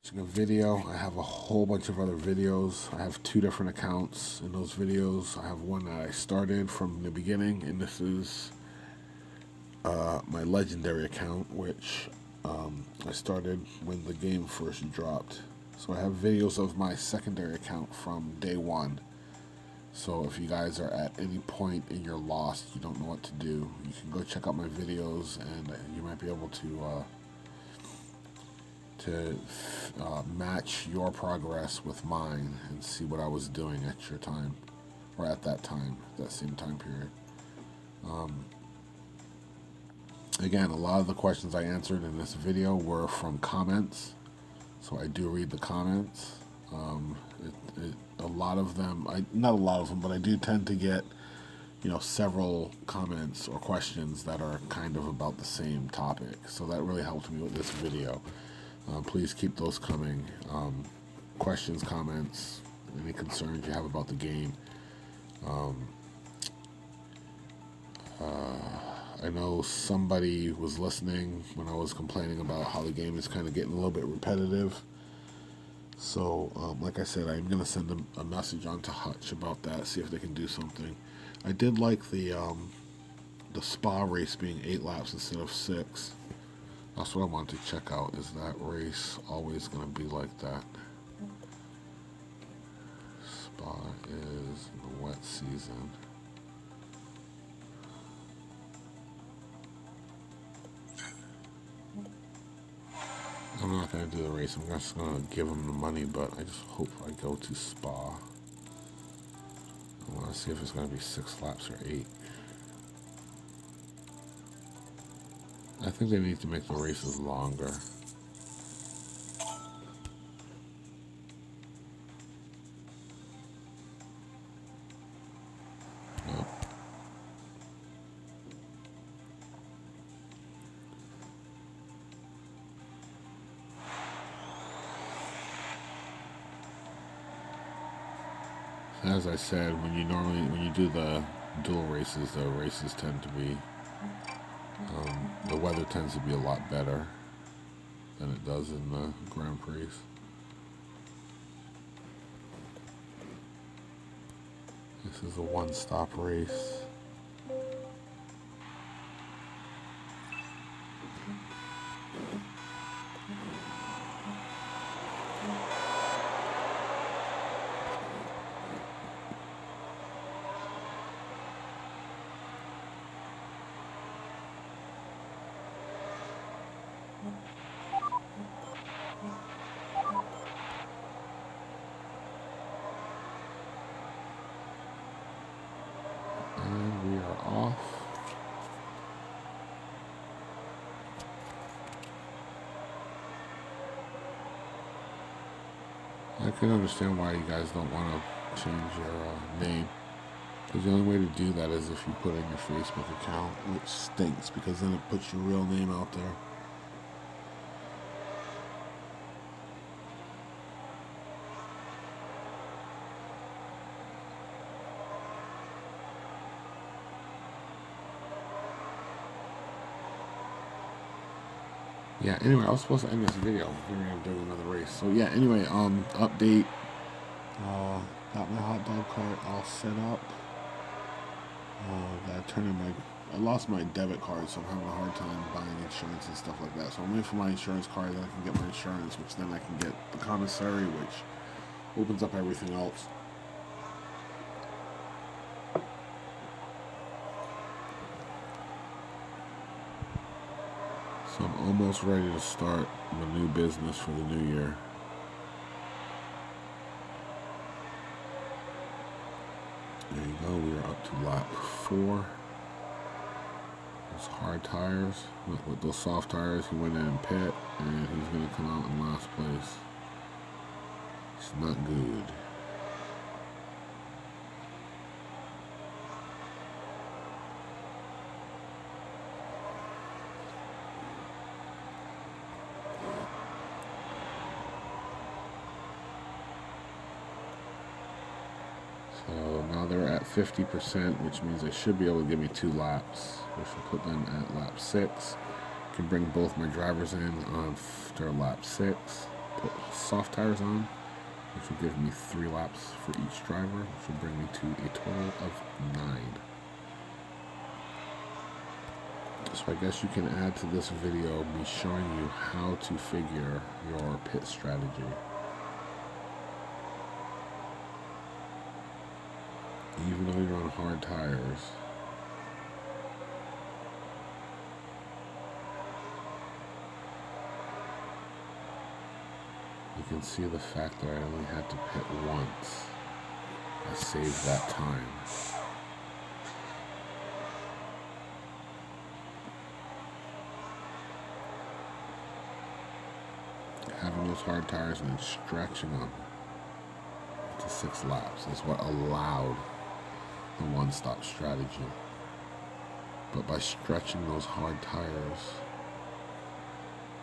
watching a video. I have a whole bunch of other videos. I have 2 different accounts in those videos. I have one that I started from the beginning, and this is my legendary account, which I started when the game first dropped. So I have videos of my secondary account from day one. So if you guys are at any point in your lost, you don't know what to do, you can go check out my videos, and you might be able to match your progress with mine and see what I was doing at your time, or at that time, that same time period. Again, a lot of the questions I answered in this video were from comments, so I do read the comments. A lot of them, not a lot of them, but I do tend to get, several comments or questions that are kind of about the same topic. So that really helped me with this video. Please keep those coming. Questions, comments, any concerns you have about the game. I know somebody was listening when I was complaining about how the game is kind of getting a little bit repetitive. So, like I said, I'm going to send them a message on to Hutch about that, see if they can do something. I did like the spa race being 8 laps instead of 6. That's what I wanted to check out. Is that race always going to be like that? Spa is in the wet season. I'm not going to do the race. I'm just going to give them the money, but I just hope I go to Spa. I want to see if it's going to be 6 laps or 8. I think they need to make the races longer. Nope. As I said, when you do the dual races, the races tend to be, the weather tends to be a lot better than it does in the Grand Prix. This is a one-stop race. And we are off. I can understand why you guys don't want to change your name. Because the only way to do that is if you put in your Facebook account, which stinks because then it puts your real name out there. Yeah, anyway, I was supposed to end this video. Here I am doing another race. So yeah, anyway, update. Got my hot dog cart all set up. I lost my debit card, so I'm having a hard time buying insurance and stuff like that. So I'm waiting for my insurance card, then I can get my insurance, which then I can get the commissary, which opens up everything else. So I'm almost ready to start my new business for the new year. There you go, we are up to lap 4. Those hard tires, with those soft tires, he went in and pit, and he's going to come out in last place. It's not good. So now they're at 50%, which means they should be able to give me 2 laps. We should put them at lap 6. Can bring both my drivers in on after lap 6. Put soft tires on, which will give me 3 laps for each driver, which will bring me to a total of 9. So I guess you can add to this video me showing you how to figure your pit strategy. Even though you're on hard tires, you can see the fact that I only had to pit once. I saved that time. Having those hard tires and then stretching them to 6 laps is what allowed the one-stop strategy. But by stretching those hard tires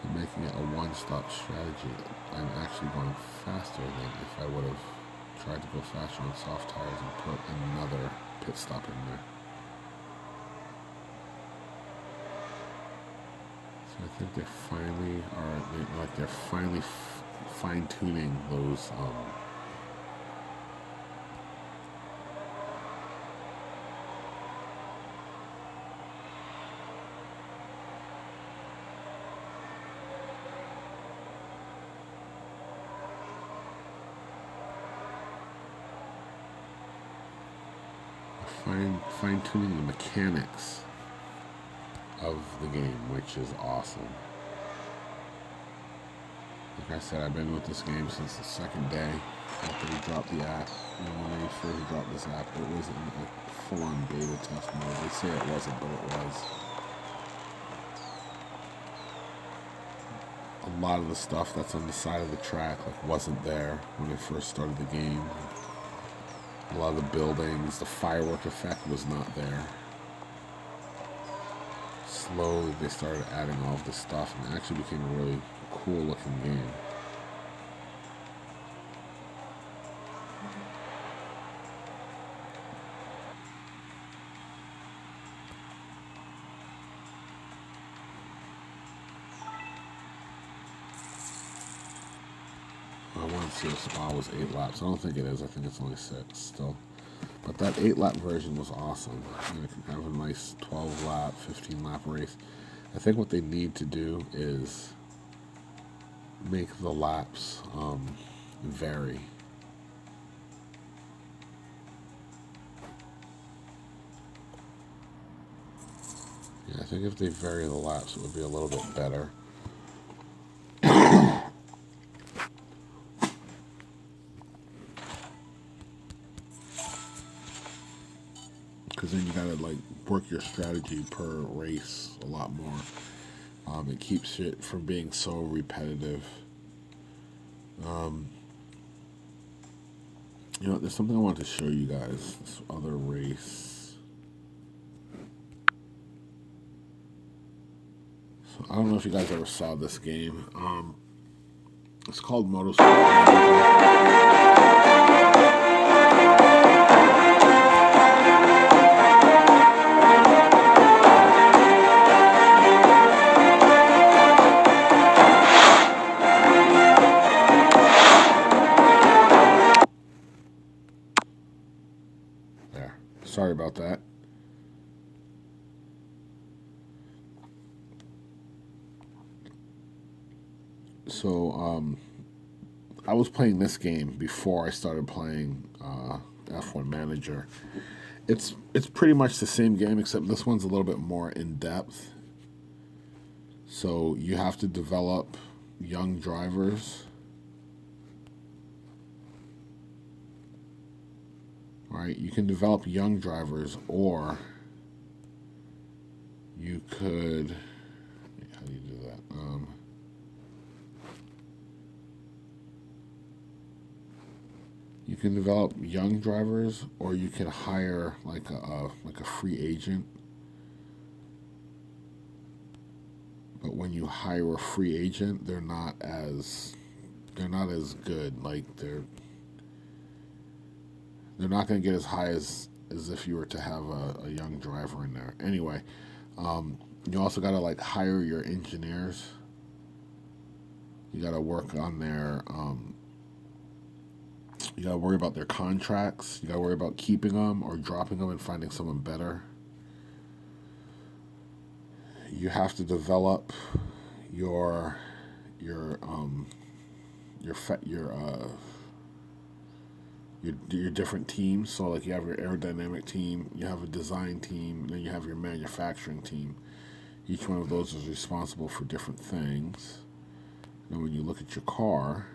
and making it a one-stop strategy, I'm actually going faster than if I would have tried to go faster on soft tires and put another pit stop in there. So I think they finally are, they're finally fine-tuning those fine-tuning the mechanics of the game, which is awesome. Like I said, I've been with this game since the second day after we dropped the app. You know, when they first dropped this app, it was in a full-on beta test mode. They say it wasn't, but it was. A lot of the stuff that's on the side of the track wasn't there when I first started the game. A lot of the buildings, the firework effect was not there. Slowly they started adding all of this stuff, and it actually became a really cool looking game. I want to see if Spa was 8 laps. I don't think it is. I think it's only 6 still. But that 8-lap version was awesome. You can have a nice 12-lap, 15-lap race. I think what they need to do is make the laps vary. Yeah, I think if they vary the laps, it would be a little bit better. Because then you gotta work your strategy per race a lot more. It keeps it from being so repetitive. You know, there's something I wanted to show you guys. This other race. So I don't know if you guys ever saw this game. It's called Motorsport. Sorry about that. So, I was playing this game before I started playing F1 Manager. It's pretty much the same game, except this one's a little bit more in depth. So you have to develop young drivers. Right, you can develop young drivers, or you could, how do you do that? You can develop young drivers, or you can hire like a free agent. But when you hire a free agent, they're not as good. Like they're not going to get as high as if you were to have a young driver in there. Anyway, you also got to hire your engineers. You got to work on their, you got to worry about their contracts. You got to worry about keeping them or dropping them and finding someone better. You have to develop your your um your your different teams. So like you have your aerodynamic team, you have a design team, and then you have your manufacturing team. Each one of those is responsible for different things. And when you look at your car,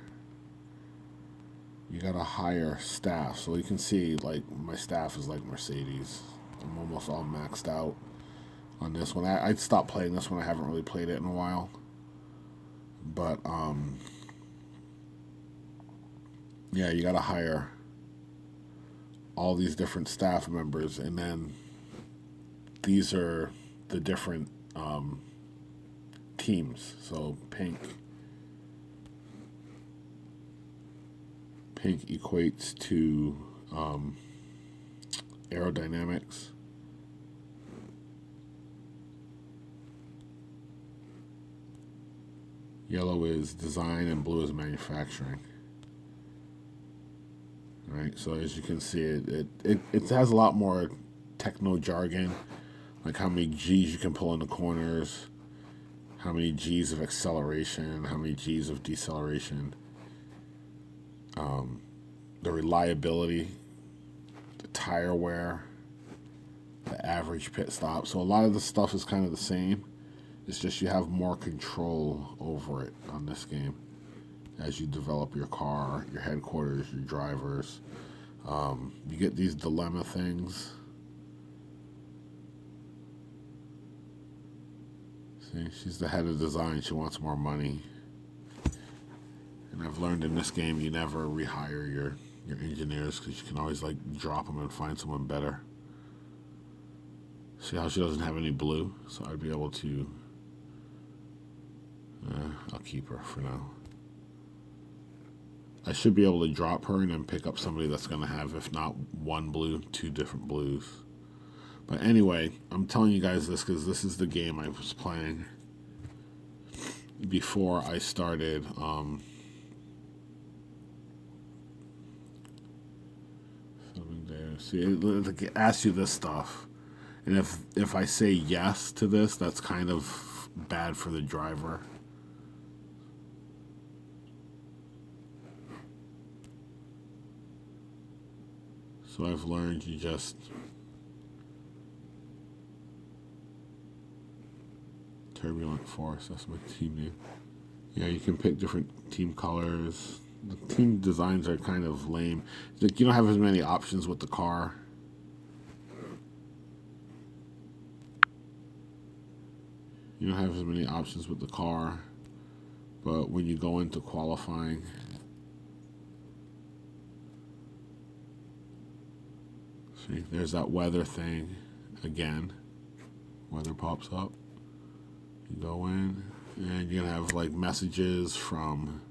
you gotta hire staff. So you can see like my staff is like Mercedes. I'm almost all maxed out on this one. I'd stop playing this one. I haven't really played it in a while. But yeah, you gotta hire all these different staff members, and then these are the different teams. So pink equates to aerodynamics. Yellow is design and blue is manufacturing. Right, so as you can see, it has a lot more techno jargon, like how many G's you can pull in the corners, how many G's of acceleration, how many G's of deceleration, the reliability, the tire wear, the average pit stop. So a lot of the stuff is kind of the same. It's just you have more control over it on this game as you develop your car, your headquarters, your drivers. You get these dilemma things. See, she's the head of design. She wants more money. And I've learned in this game you never rehire your engineers because you can always like drop them and find someone better. See how she doesn't have any blue? So I'd be able to... I'll keep her for now. I should be able to drop her and then pick up somebody that's going to have, if not one blue, two different blues. But anyway, I'm telling you guys this because this is the game I was playing before I started filming there. See, it asks you this stuff. And if I say yes to this, that's kind of bad for the driver. So I've learned you just turbulent force. That's my team name. Yeah, you can pick different team colors. The team designs are kind of lame. Like you don't have as many options with the car. You don't have as many options with the car, but when you go into qualifying, see, there's that weather thing again. Weather pops up. You go in, and you're gonna have like messages from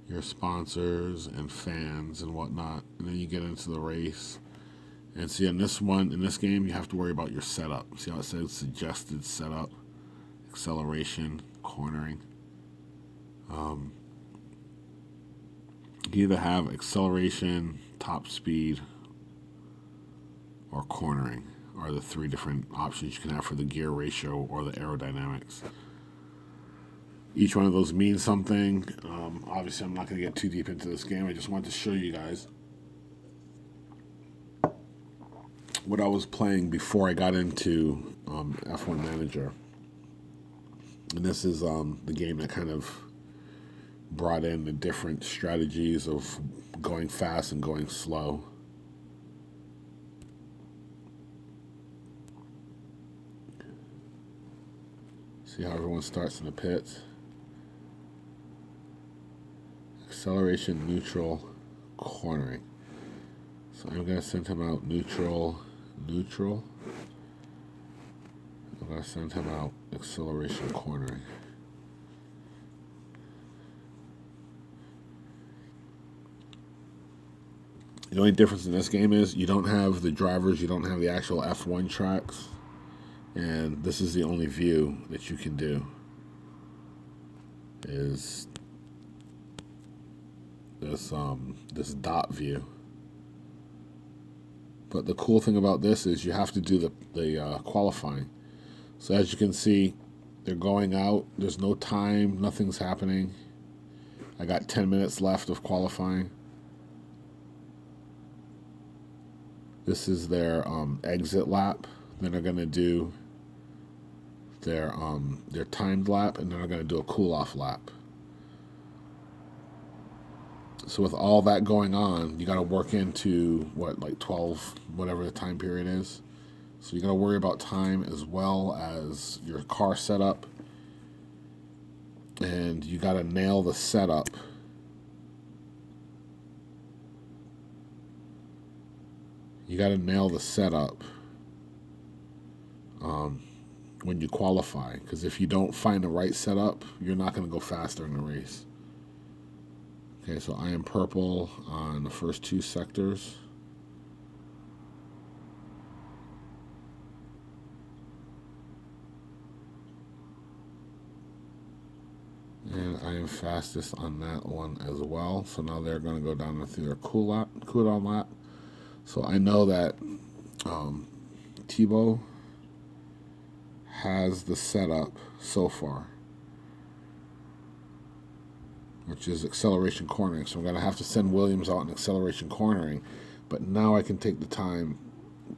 your sponsors and fans and whatnot, and then you get into the race. And see, in this game, you have to worry about your setup. See how it says suggested setup, acceleration, cornering. You either have acceleration, top speed, or cornering are the three different options you can have for the gear ratio or the aerodynamics. Each one of those means something. Obviously, I'm not going to get too deep into this game. I just wanted to show you guys what I was playing before I got into F1 Manager. And this is the game that kind of brought in the different strategies of going fast and going slow. See how everyone starts in the pits. Acceleration, neutral, cornering. So I'm going to send him out neutral. I'm going to send him out acceleration, cornering. The only difference in this game is you don't have the drivers, you don't have the actual F1 tracks. And this is the only view that you can do, is this dot view. But the cool thing about this is you have to do the qualifying. So as you can see, they're going out. There's no time. Nothing's happening. I got 10 minutes left of qualifying. This is their exit lap. Then they're going to do their timed lap, and then they're going to do a cool-off lap. So with all that going on, you got to work into, like 12, whatever the time period is. So you got to worry about time as well as your car setup. And you got to nail the setup. You got to nail the setup when you qualify. Because if you don't find the right setup, you're not going to go faster in the race. Okay, so I am purple on the first two sectors. And I am fastest on that one as well. So now they're going to go down through their cool-down lap. So I know that Thibaut has the setup so far, which is acceleration cornering. So I'm going to have to send Williams out in acceleration cornering. But now I can take the time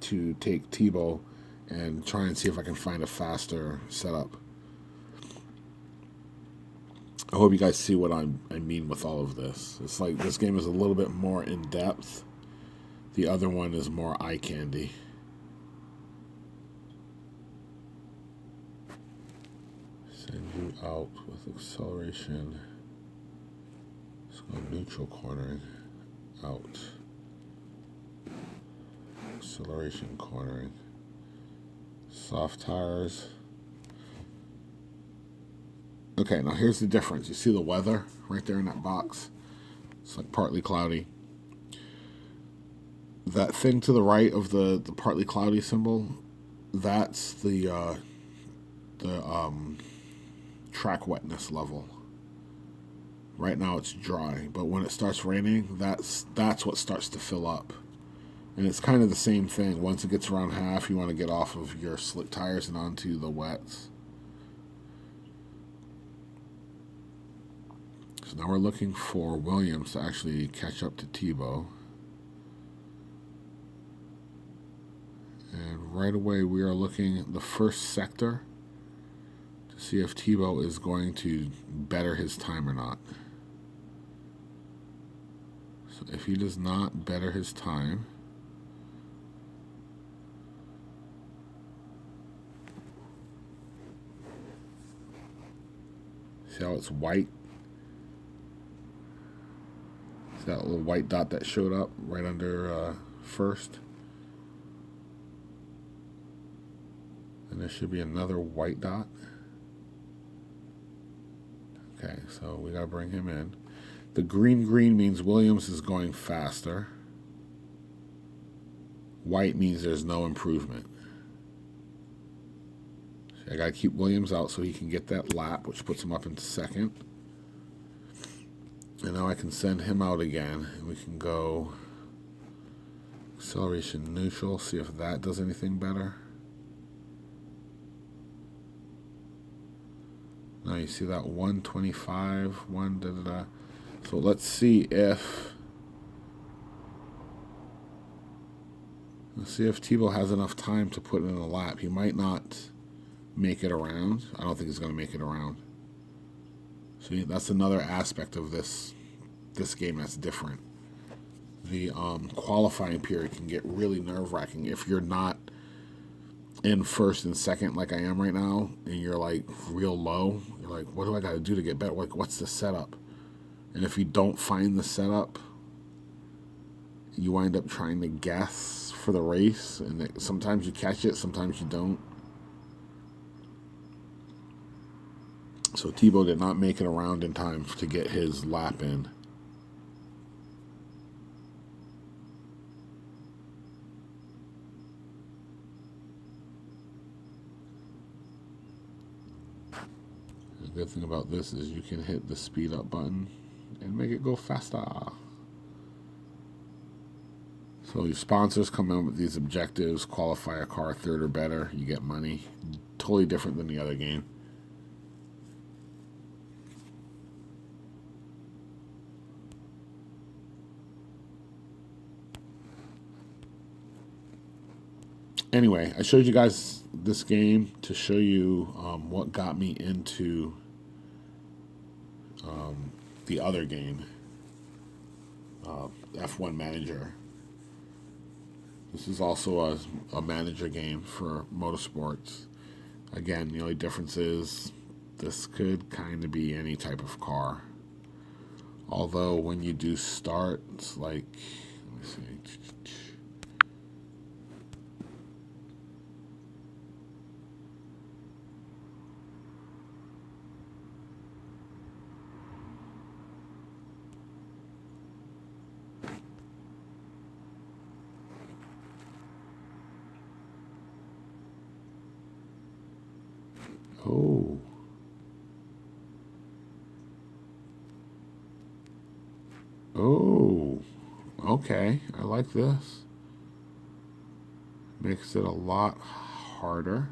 to take Thibaut and try and see if I can find a faster setup. I hope you guys see what I mean with all of this. It's like this game is a little bit more in depth. The other one is more eye candy. Send you out with acceleration. Let's go neutral cornering. Out. Acceleration cornering. Soft tires. Okay, now here's the difference. You see the weather right there in that box? It's like partly cloudy. That thing to the right of the partly cloudy symbol, that's the track wetness level. Right now it's dry, but when it starts raining, that's what starts to fill up. And it's kind of the same thing. Once it gets around half, you want to get off of your slick tires and onto the wets. So now we're looking for Williams to actually catch up to Thibaut. And right away we are looking at the first sector to see if Thibaut is going to better his time or not. So if he does not better his time, see how it's white? See that little white dot that showed up right under first? And there should be another white dot. Okay, so we gotta bring him in. The green means Williams is going faster. White means there's no improvement. So I gotta keep Williams out so he can get that lap, which puts him up into second. And now I can send him out again, and we can go acceleration neutral, see if that does anything better. Now you see that 125, So let's see if Thibaut has enough time to put in a lap. He might not make it around. I don't think he's going to make it around. See, that's another aspect of this game that's different. The qualifying period can get really nerve-wracking if you're not in first and second like I am right now, and you're like real low. You're like, what do I got to do to get better? Like, what's the setup? And if you don't find the setup, you wind up trying to guess for the race, and sometimes you catch it, sometimes you don't. So Thibaut did not make it around in time to get his lap in. good thing about this is you can hit the speed up button and make it go faster. So your sponsors come in with these objectives: qualify a car third or better, you get money. Totally different than the other game. Anyway, I showed you guys this game to show you what got me into the other game, F1 Manager. This is also a manager game for motorsports. Again, the only difference is this could kind of be any type of car. Although when you do start, it's like, let me see. Oh. Oh. Okay. I like this. Makes it a lot harder.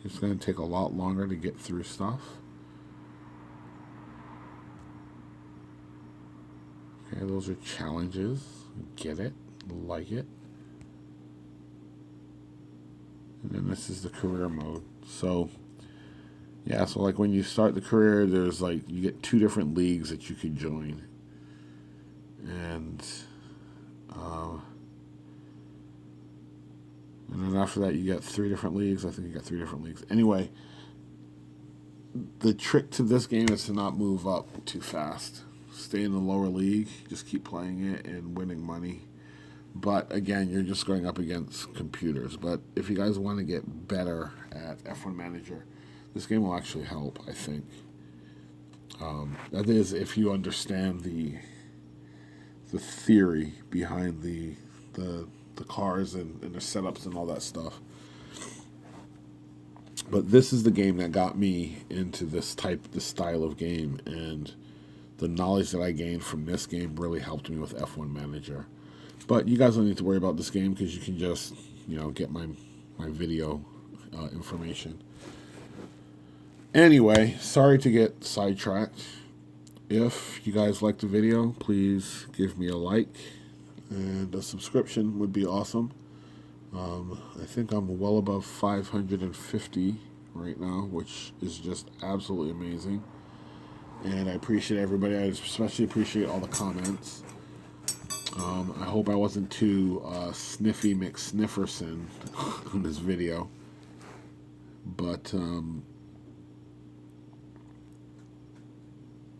It's going to take a lot longer to get through stuff. Okay, those are challenges. Get it. Like it. And then this is the career mode. So, yeah, so like when you start the career, there's like, you get 2 different leagues that you can join. And then after that, you get 3 different leagues. I think you got 3 different leagues. Anyway, the trick to this game is to not move up too fast. Stay in the lower league. Just keep playing it and winning money. But again, you're just going up against computers. But if you guys want to get better at F1 Manager, this game will actually help, I think. That is, if you understand the theory behind the cars and the setups and all that stuff. But this is the game that got me into this style of game, and the knowledge that I gained from this game really helped me with F1 Manager. But you guys don't need to worry about this game because you can just, get my video information. Anyway, sorry to get sidetracked. If you guys like the video, please give me a like, and a subscription would be awesome. I think I'm well above 550 right now, which is just absolutely amazing. And I appreciate everybody. I especially appreciate all the comments. I hope I wasn't too sniffy McSnifferson on this video. But,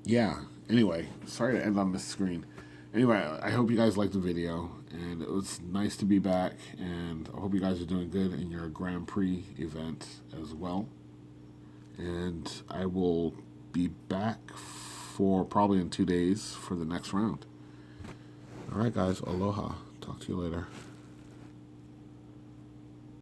yeah. Anyway, sorry to end on this screen. Anyway, I hope you guys liked the video, and it was nice to be back, and I hope you guys are doing good in your Grand Prix event as well. And I will be back for probably in 2 days for the next round. All right, guys, aloha. Talk to you later.